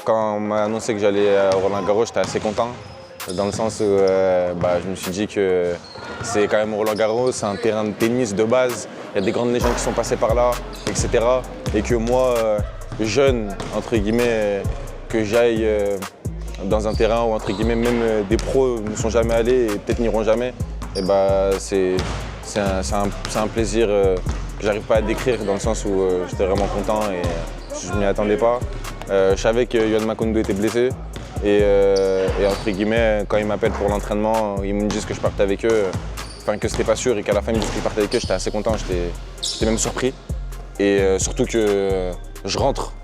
Quand on m'a annoncé que j'allais à Roland-Garros, j'étais assez content, dans le sens où je me suis dit que c'est quand même Roland-Garros, c'est un terrain de tennis de base, il y a des grandes légendes qui sont passées par là, etc. Et que moi, jeune, entre guillemets, que j'aille dans un terrain où, entre guillemets, même des pros ne sont jamais allés et peut-être n'iront jamais, et c'est un plaisir que j'arrive pas à décrire, dans le sens où j'étais vraiment content et je m'y attendais pas. Je savais que Yohan Makondo était blessé et entre guillemets, quand ils m'appellent pour l'entraînement, ils me disent que je partais avec eux, enfin que c'était pas sûr et qu'à la fin ils me disent que je partais avec eux, j'étais assez content, j'étais même surpris. Et surtout que je rentre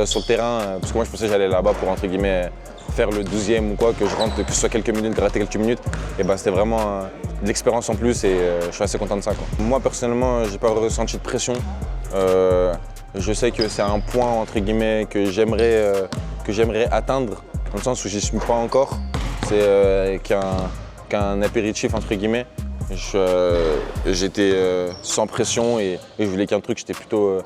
sur le terrain, parce que moi je pensais que j'allais là-bas pour entre guillemets faire le 12e ou quoi, que je rentre, que ce soit quelques minutes, gratter quelques minutes. Et c'était vraiment de l'expérience en plus et je suis assez content de ça, quoi. Moi personnellement, j'ai pas ressenti de pression. Je sais que c'est un point entre guillemets que j'aimerais atteindre, dans le sens où j'y suis pas encore. C'est qu'un apéritif entre guillemets. J'étais sans pression et je voulais qu'un truc, j'étais plutôt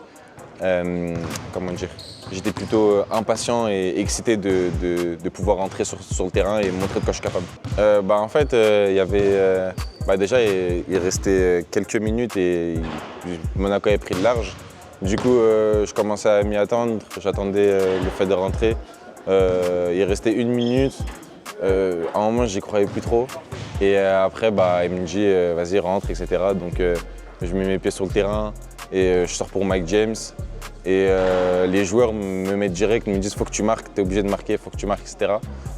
comment dire, j'étais plutôt impatient et excité de pouvoir entrer sur le terrain et montrer de quoi je suis capable. En fait, il y avait déjà il restait quelques minutes et Monaco avait pris le large. Du coup, je commençais à m'y attendre, j'attendais le fait de rentrer. Il restait 1 minute. À un moment, j'y croyais plus trop. Et après, il me dit vas-y, rentre, etc. Donc, je mets mes pieds sur le terrain et je sors pour Mike James. Et les joueurs me mettent direct, me disent faut que tu marques, tu es obligé de marquer, faut que tu marques, etc.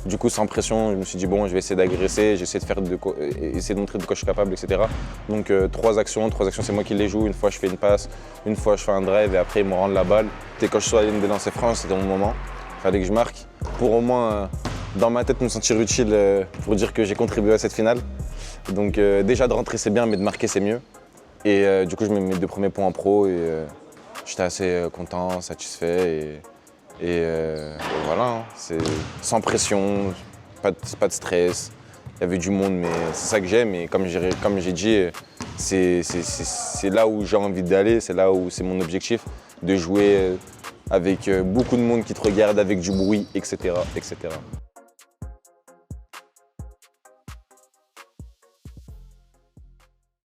Du coup, sans pression, je me suis dit bon, je vais essayer d'agresser, j'essaie essayer de montrer de quoi je suis capable, etc. Donc 3 actions, c'est moi qui les joue. Une fois, je fais une passe, une fois, je fais un drive et après, ils me rendent la balle. Et quand je suis allé me lancer franc, c'était mon moment. Il fallait que je marque pour au moins, dans ma tête, me sentir utile pour dire que j'ai contribué à cette finale. Donc déjà de rentrer, c'est bien, mais de marquer, c'est mieux. Et du coup, je mets mes 2 premiers points en pro et j'étais assez content, satisfait et voilà, hein, c'est sans pression, pas de stress. Il y avait du monde, mais c'est ça que j'aime et comme j'ai dit, c'est là où j'ai envie d'aller, c'est là où c'est mon objectif, de jouer avec beaucoup de monde qui te regarde, avec du bruit, etc., etc.